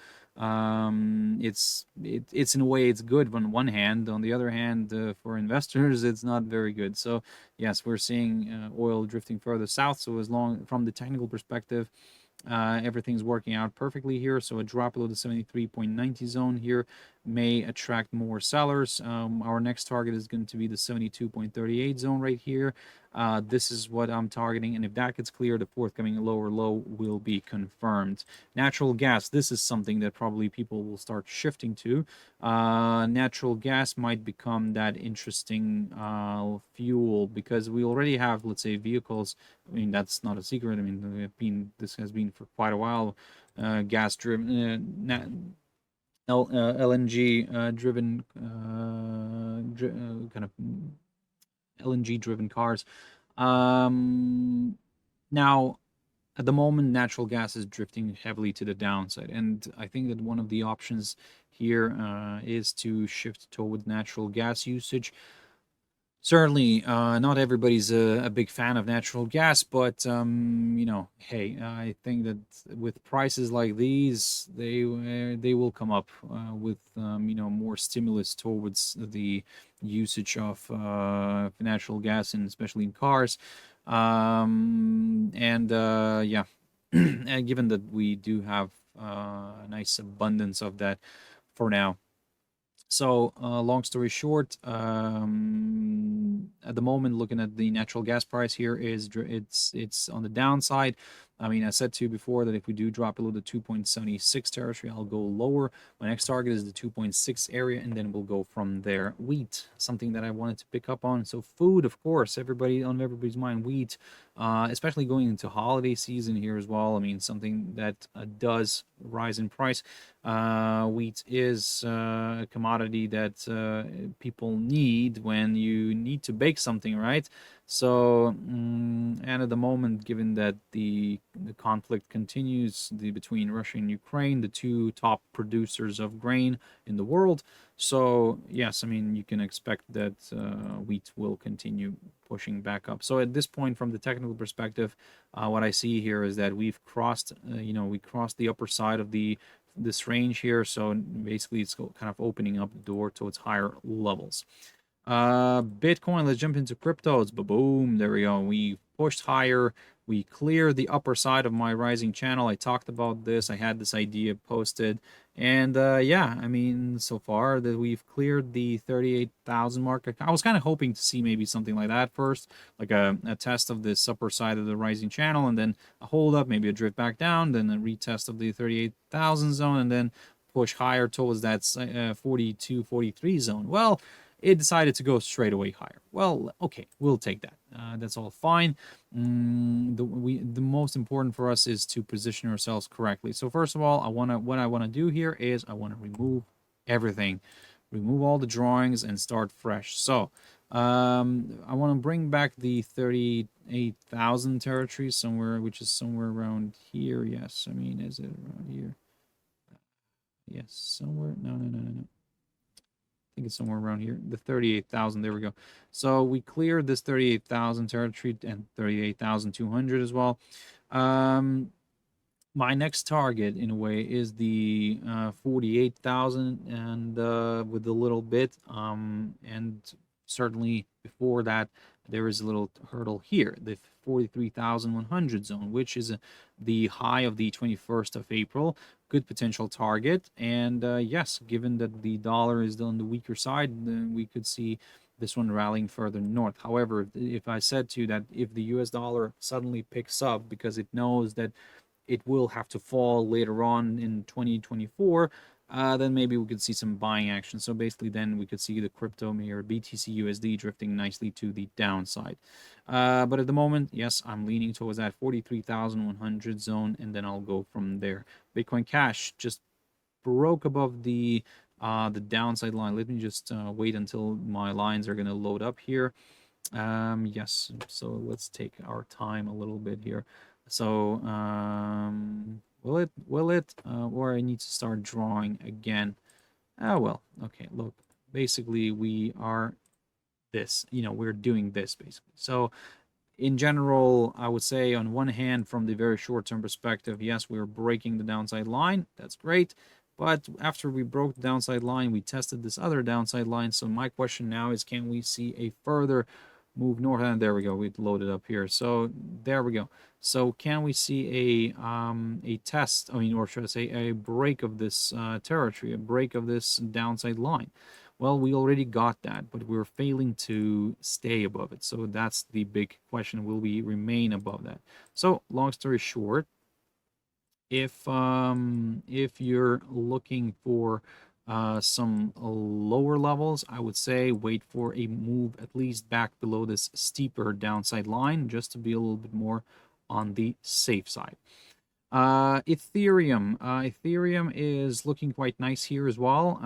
it's in a way it's good on one hand. On the other hand, for investors it's not very good. So yes, we're seeing oil drifting further south. So as long from the technical perspective, everything's working out perfectly here. So a drop below the 73.90 zone here may attract more sellers. Our next target is going to be the 72.38 zone right here. This is what I'm targeting, and if that gets clear, the forthcoming lower low will be confirmed. Natural gas, this is something that probably people will start shifting to. Natural gas might become that interesting fuel, because we already have, let's say, vehicles. I mean, that's not a secret. I mean, this has been for quite a while, gas driven, LNG driven, kind of LNG driven cars. Now, at the moment, natural gas is drifting heavily to the downside, and I think that one of the options here is to shift toward natural gas usage. Certainly, not everybody's a big fan of natural gas, but hey, I think that with prices like these, they will come up with more stimulus towards the usage of natural gas, and especially in cars. Yeah, and given that we do have a nice abundance of that for now. So, long story short, at the moment, looking at the natural gas price here, it's on the downside. I mean, I said to you before that if we do drop below the 2.76 territory, I'll go lower. My next target is the 2.6 area, and then we'll go from there. Wheat, something that I wanted to pick up on. So food, of course, on everybody's mind, wheat, especially going into holiday season here as well. I mean, something that does rise in price. Wheat is a commodity that people need when you need to bake something, right? So, and at the moment, given that the conflict continues between Russia and Ukraine, the two top producers of grain in the world, so yes, I mean, you can expect that wheat will continue pushing back up. So at this point, from the technical perspective, what I see here is that we've crossed, we crossed the upper side of this range here. So basically, it's kind of opening up the door towards higher levels. Bitcoin, let's jump into cryptos. Boom, there we go. We pushed higher. We cleared the upper side of my rising channel. I talked about this. I had this idea posted. And yeah, I mean, so far that we've cleared the 38,000 mark. I was kind of hoping to see maybe something like that first, like a test of this upper side of the rising channel, and then a hold up, maybe a drift back down, then a retest of the 38,000 zone, and then push higher towards that 42, 43 zone. Well, it decided to go straight away higher. Well, okay, we'll take that. That's all fine. The most important for us is to position ourselves correctly. So first of all, what I want to do here is I want to remove everything, remove all the drawings, and start fresh. So I want to bring back the 38,000 territory somewhere, which is somewhere around here. Yes, I mean, is it around here? Yes, somewhere. No. I think it's somewhere around here, the 38,000. There we go. So we cleared this 38,000 territory and 38,200 as well. My next target, in a way, is the 48,000 and with a little bit. And certainly before that, there is a little hurdle here, the 43,100 zone, which is the high of the 21st of April. Good potential target. And yes, given that the dollar is on the weaker side, then we could see this one rallying further north. However, if I said to you that if the US dollar suddenly picks up because it knows that it will have to fall later on in 2024, then maybe we could see some buying action. So basically then we could see the crypto mirror BTC USD drifting nicely to the downside. But at the moment, yes, I'm leaning towards that 43,100 zone, and then I'll go from there. Bitcoin Cash just broke above the downside line. Let me just wait until my lines are going to load up here. Yes, so let's take our time a little bit here. So will it or I need to start drawing again? Oh well, okay, look, basically we are this, we're doing this basically. So in general, I would say on one hand, from the very short-term perspective, yes, we're breaking the downside line. That's great. But after we broke the downside line, we tested this other downside line. So my question now is, can we see a further move north? And there we go. We loaded up here. So there we go. So can we see a test? I mean, or should I say a break of this territory, a break of this downside line? Well, we already got that, but we're failing to stay above it. So that's the big question. Will we remain above that? So long story short, if you're looking for some lower levels, I would say wait for a move at least back below this steeper downside line, just to be a little bit more on the safe side. Ethereum. Ethereum is looking quite nice here as well.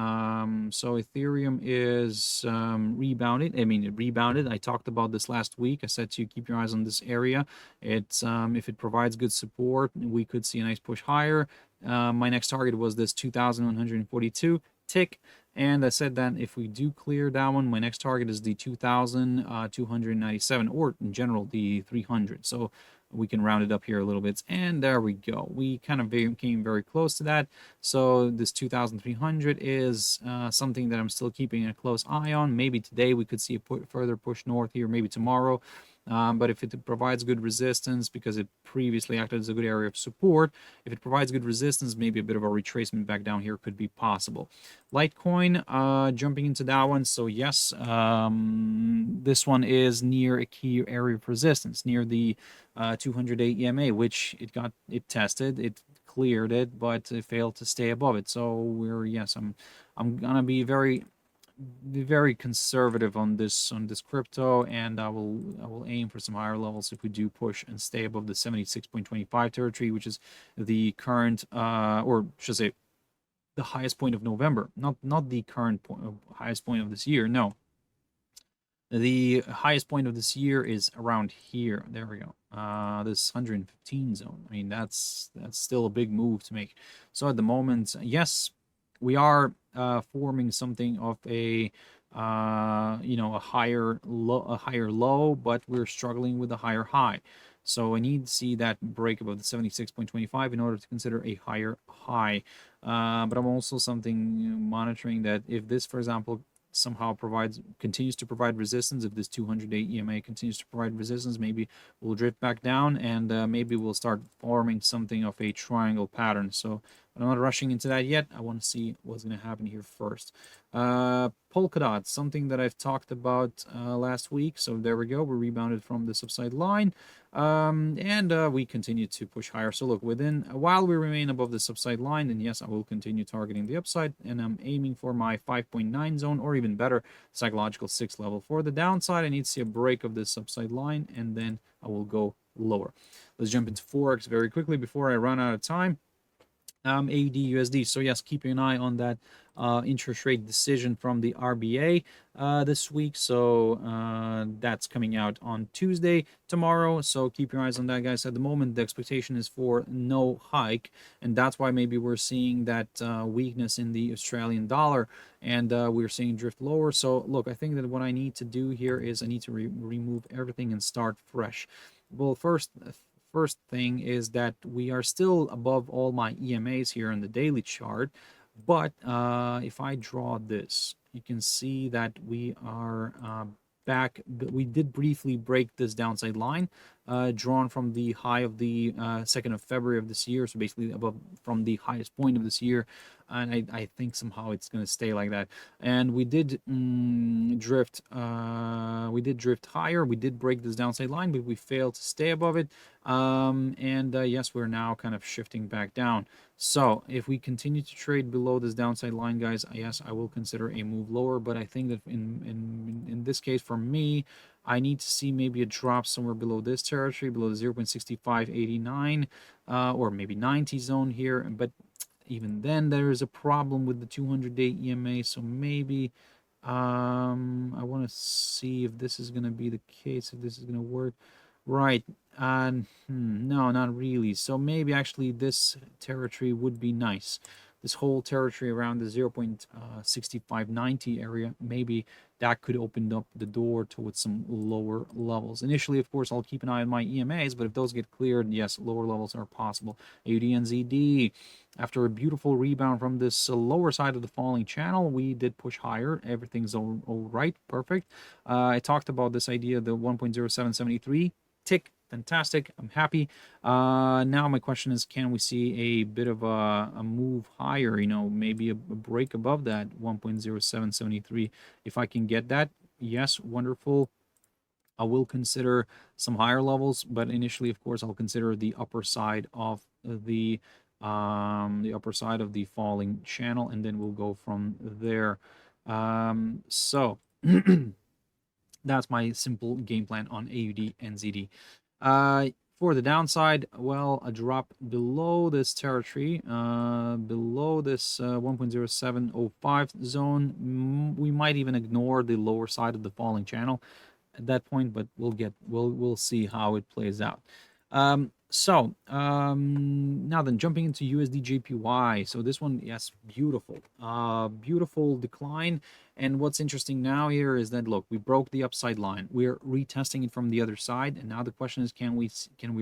So Ethereum is rebounded. I mean, it rebounded. I talked about this last week. I said to you, keep your eyes on this area. It's if it provides good support, we could see a nice push higher. My next target was this 2,142 tick. And I said that if we do clear that one, my next target is the 2,297, or in general, the 300. So we can round it up here a little bit, and there we go. We kind of came very close to that. So this 2,300 is something that I'm still keeping a close eye on. Maybe today we could see a further push north here, maybe tomorrow. But if it provides good resistance, because it previously acted as a good area of support, if it provides good resistance, maybe a bit of a retracement back down here could be possible. Litecoin, jumping into that one. So yes, this one is near a key area of resistance, near the 208 EMA, which it tested, it cleared it, but it failed to stay above it. So I'm gonna be very conservative on this crypto, and I will aim for some higher levels if we do push and stay above the 76.25 territory, which is the current or should I say the highest point of November, not the current point, highest point of this year. No, The highest point of this year is around here. There we go. This 115 zone. I mean, that's still a big move to make. So at the moment, yes, we are forming something of a a higher low, but we're struggling with a higher high. So I need to see that break above the 76.25 in order to consider a higher high. But I'm also monitoring that if this, for example, somehow continues to provide resistance, if this 200-day EMA continues to provide resistance, maybe we'll drift back down, and maybe we'll start forming something of a triangle pattern. So I'm not rushing into that yet. I want to see what's going to happen here first. Polkadot, something that I've talked about last week. So there we go. We rebounded from this upside line, and we continue to push higher. So look, while we remain above the upside line, then yes, I will continue targeting the upside, and I'm aiming for my 5.9 zone, or even better, psychological 6 level. For the downside, I need to see a break of this upside line, and then I will go lower. Let's jump into Forex very quickly before I run out of time. AUDUSD. So yes, keep an eye on that interest rate decision from the RBA this week. So that's coming out on Tuesday, tomorrow. So keep your eyes on that, guys. At the moment, the expectation is for no hike, and that's why maybe we're seeing that weakness in the Australian dollar, and we're seeing drift lower. So look, I think that what I need to do here is I need to remove everything and start fresh. Well, first thing is that we are still above all my EMAs here in the daily chart, but if I draw this, you can see that we are back. We did briefly break this downside line, drawn from the high of the 2nd of February of this year, so basically above from the highest point of this year, and I think somehow it's going to stay like that. And we did drift higher. We did break this downside line, but we failed to stay above it. Yes, we're now kind of shifting back down. So if we continue to trade below this downside line, guys, yes, I will consider a move lower. But I think that in this case, for me, I need to see maybe a drop somewhere below this territory, below the 0.6589 or maybe 90 zone here. But even then, there is a problem with the 200-day EMA. So maybe I want to see if this is going to be the case, if this is going to work. Right. No, not really. So maybe actually this territory would be nice. This whole territory around the 0.6590 area, maybe that could open up the door towards some lower levels. Initially, of course, I'll keep an eye on my EMAs, but if those get cleared, yes, lower levels are possible. AUDNZD, after a beautiful rebound from this lower side of the falling channel, we did push higher. Everything's all right, perfect. I talked about this idea, the 1.0773 tick. Fantastic. I'm happy. Now my question is, can we see a bit of a move higher? Maybe a break above that 1.0773. If I can get that, yes, wonderful. I will consider some higher levels, but initially, of course, I'll consider the upper side of the falling channel, and then we'll go from there. So that's my simple game plan on AUDNZD. For the downside, well, a drop below this territory, below this 1.0705 zone. We might even ignore the lower side of the falling channel at that point, but we'll see how it plays out. Now then, jumping into USDJPY. So this one, yes, beautiful decline. And what's interesting now here is that, look, we broke the upside line. We're retesting it from the other side, and now the question is, can we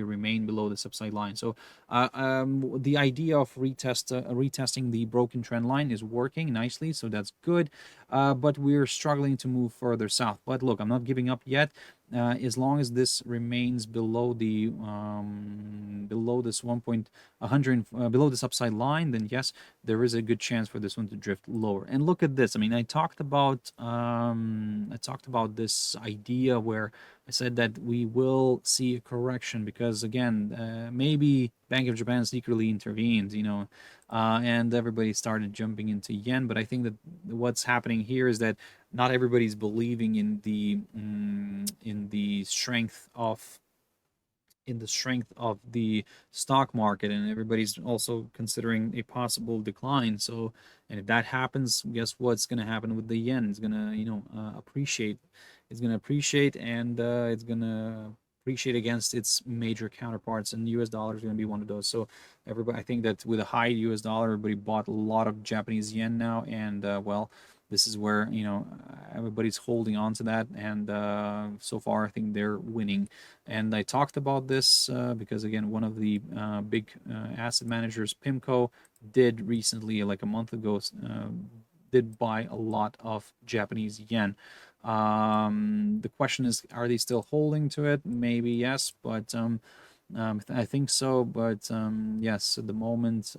remain below this upside line? So the idea of retesting the broken trend line is working nicely, so that's good. But we're struggling to move further south. But look, I'm not giving up yet. As long as this remains below the below this below this upside line, then yes, there is a good chance for this one to drift lower. And look at this. I mean, I talked about this idea where I said that we will see a correction because, again, maybe Bank of Japan secretly intervened, and everybody started jumping into yen. But I think that what's happening here is that not everybody's believing in the strength of the stock market, and everybody's also considering a possible decline. So, and if that happens, guess what's going to happen with the yen? It's going to appreciate. it's going to appreciate, and it's going to appreciate against its major counterparts, and US dollar is going to be one of those. So everybody, I think that with a high US dollar, everybody bought a lot of Japanese yen now, and well, this is where, you know, everybody's holding on to that, and so far I think they're winning. And I talked about this because, again, one of the big asset managers, PIMCO, did recently, like a month ago, did buy a lot of Japanese yen. The question is, are they still holding to it? Maybe yes, but I think so. But yes, at the moment,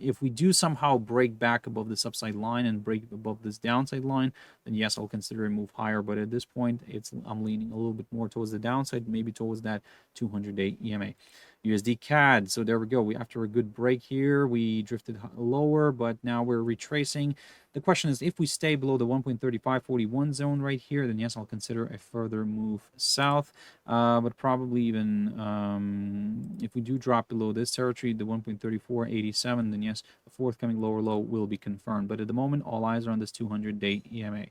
if we do somehow break back above this upside line and break above this downside line, then yes, I'll consider a move higher. But at this point, I'm leaning a little bit more towards the downside, maybe towards that 200-day EMA. USDCAD. So there we go. After a good break here, we drifted lower, but now we're retracing. The question is, if we stay below the 1.3541 zone right here, then yes, I'll consider a further move south. But probably even if we do drop below this territory, the 1.3487, then yes, the forthcoming lower low will be confirmed. But at the moment, all eyes are on this 200-day EMA.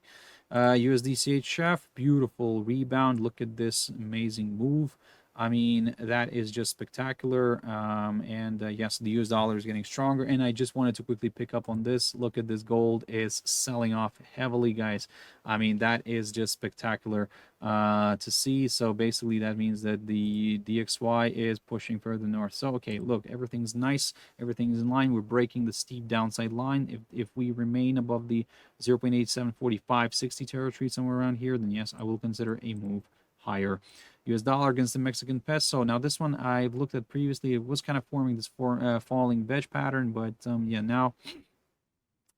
USDCHF, beautiful rebound. Look at this amazing move. I mean, that is just spectacular. And yes, the US dollar is getting stronger. And I just wanted to quickly pick up on this. Look at this. Gold is selling off heavily, guys. I mean, that is just spectacular to see. So basically, that means that the DXY is pushing further north. So, okay, look, everything's nice. Everything's in line. We're breaking the steep downside line. If we remain above the 0.874560 territory, somewhere around here, then yes, I will consider a move higher. US dollar against the Mexican peso. Now this one I've looked at previously. It was kind of forming this falling wedge pattern, but yeah, now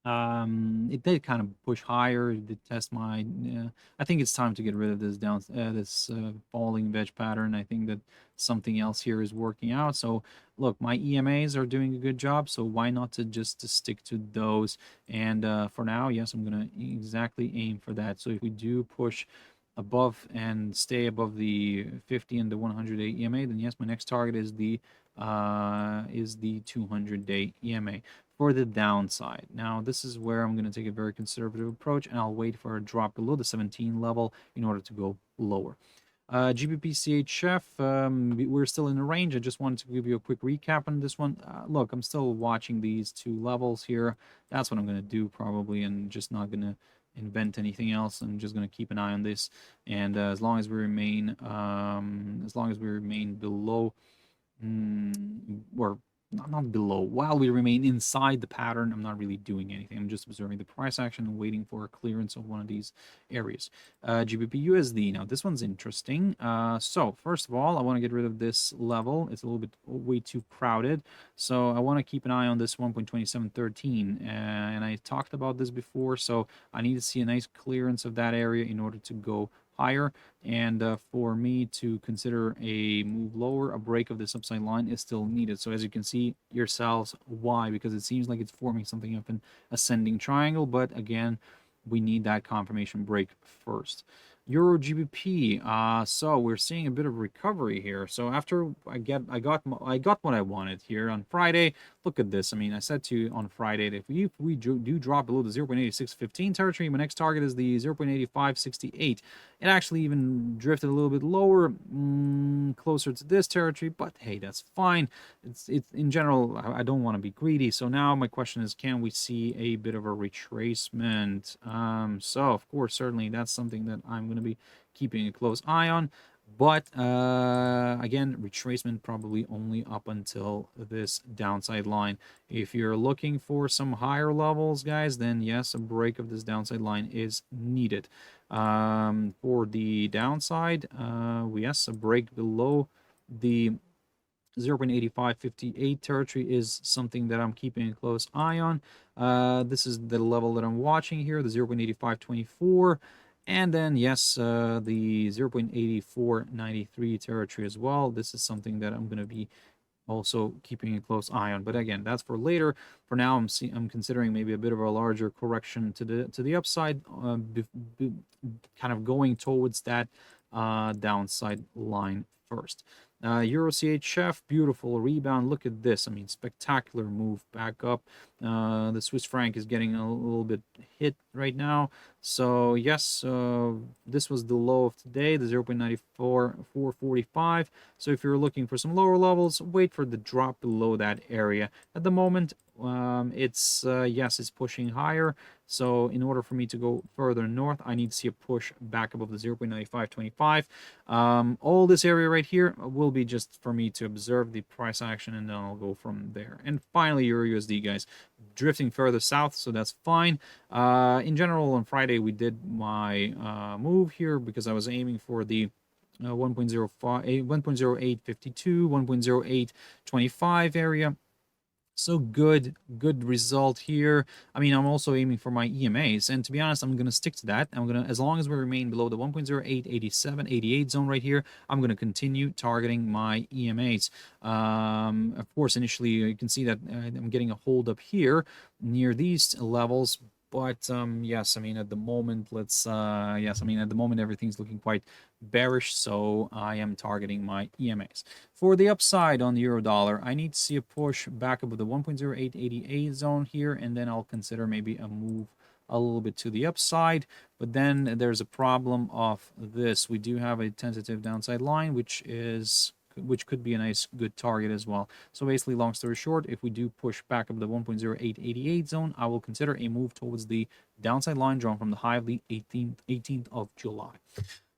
it did kind of push higher. It did test my. I think it's time to get rid of this falling wedge pattern. I think that something else here is working out. So look, my EMAs are doing a good job. So why not to stick to those? And for now, yes, I'm gonna exactly aim for that. So if we do push above and stay above the 50 and the 100-day EMA, then yes, my next target is the 200-day EMA for the downside. Now, this is where I'm going to take a very conservative approach, and I'll wait for a drop below the 17 level in order to go lower. GBPCHF, we're still in the range. I just wanted to give you a quick recap on this one. Look, I'm still watching these two levels here. That's what I'm going to do probably, and just not going to invent anything else. I'm just going to keep an eye on this, and as long as we remain below or not below, while we remain inside the pattern, I'm not really doing anything. I'm just observing the price action and waiting for a clearance of one of these areas. GBPUSD. Now this one's interesting. So first of all, I want to get rid of this level. It's a little bit way too crowded, so I want to keep an eye on this 1.2713, and I talked about this before, so I need to see a nice clearance of that area in order to go higher, and for me to consider a move lower, a break of this upside line is still needed. So as you can see yourselves, why? Because it seems like it's forming something of an ascending triangle, but again, we need that confirmation break first. EURGBP, so we're seeing a bit of recovery here. So after I got what I wanted here on Friday. Look at this. I mean, I said to you on Friday that if we do drop below the 0.8615 territory, my next target is the 0.8568. It actually even drifted a little bit lower, closer to this territory, but hey, that's fine. It's in general, I don't want to be greedy. So now my question is, can we see a bit of a retracement? So of course, certainly that's something that I'm going to be keeping a close eye on. But again, retracement probably only up until this downside line. If you're looking for some higher levels, guys, then yes, a break of this downside line is needed. For the downside, yes, a break below the 0.8558 territory is something that I'm keeping a close eye on. This is the level that I'm watching here, the 0.8524. And then, yes, the 0.8493 territory as well. This is something that I'm going to be also keeping a close eye on. But again, that's for later. For now, I'm considering maybe a bit of a larger correction to the upside, kind of going towards that downside line first. EURCHF, beautiful rebound. Look at this. I mean, spectacular move back up. The Swiss franc is getting a little bit hit right now. So yes, this was the low of today, the 0.94445. So if you're looking for some lower levels, wait for the drop below that area. At the moment, it's yes, it's pushing higher. So in order for me to go further north, I need to see a push back above the 0.9525. All this area right here will be just for me to observe the price action, and then I'll go from there. And finally, EURUSD, guys, drifting further south, so that's fine. In general, on Friday, we did my move here because I was aiming for the 1.05, 1.0852, 1.0825 area. So good result here. I mean, I'm also aiming for my EMAs, and to be honest, I'm going to stick to that. I'm going to, as long as we remain below the 1.0887, 88 zone right here, I'm going to continue targeting my EMAs. Of course, initially you can see that I'm getting a hold up here near these levels. But yes, I mean, at the moment, yes, I mean, at the moment, everything's looking quite bearish, so I am targeting my EMAs. For the upside on the euro dollar, I need to see a push back above the 1.0888 zone here, and then I'll consider maybe a move a little bit to the upside. But then there's a problem of this. We do have a tentative downside line, which could be a nice good target as well. So basically, long story short, if we do push back up the 1.0888 zone, I will consider a move towards the downside line drawn from the high of the 18th of July.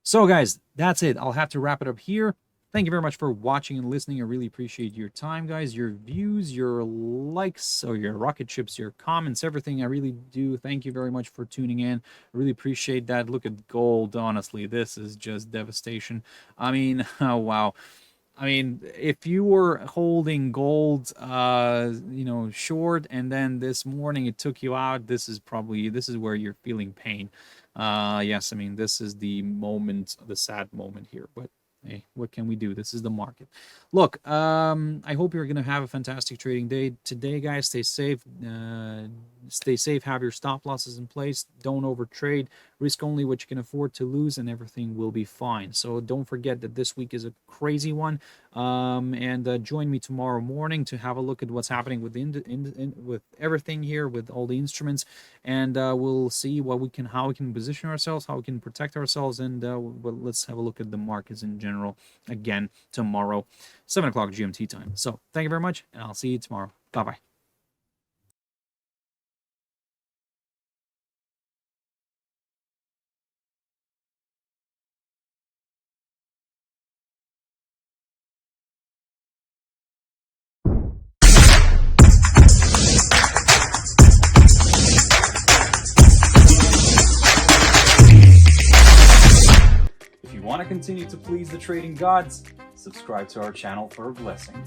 So guys, that's it. I'll have to wrap it up here. Thank you very much for watching and listening. I really appreciate your time, guys, your views, your likes, or your rocket ships, your comments, everything. I really do. Thank you very much for tuning in. I really appreciate that. Look at gold. Honestly, this is just devastation. I mean, oh, wow. I mean, if you were holding gold, you know, short, and then this morning it took you out, this is where you're feeling pain. Yes, I mean, this is the moment, the sad moment here, but hey, what can we do? This is the market. Look, I hope you're going to have a fantastic trading day today, guys. Stay safe. Stay safe. Have your stop losses in place. Don't overtrade. Risk only what you can afford to lose, and everything will be fine. So don't forget that this week is a crazy one. And join me tomorrow morning to have a look at what's happening with with everything here, with all the instruments, and we'll see how we can position ourselves, how we can protect ourselves, and well, let's have a look at the markets in general again tomorrow, 7 o'clock GMT time. So thank you very much, and I'll see you tomorrow. Bye-bye. If you want to continue to please the trading gods, subscribe to our channel for a blessing.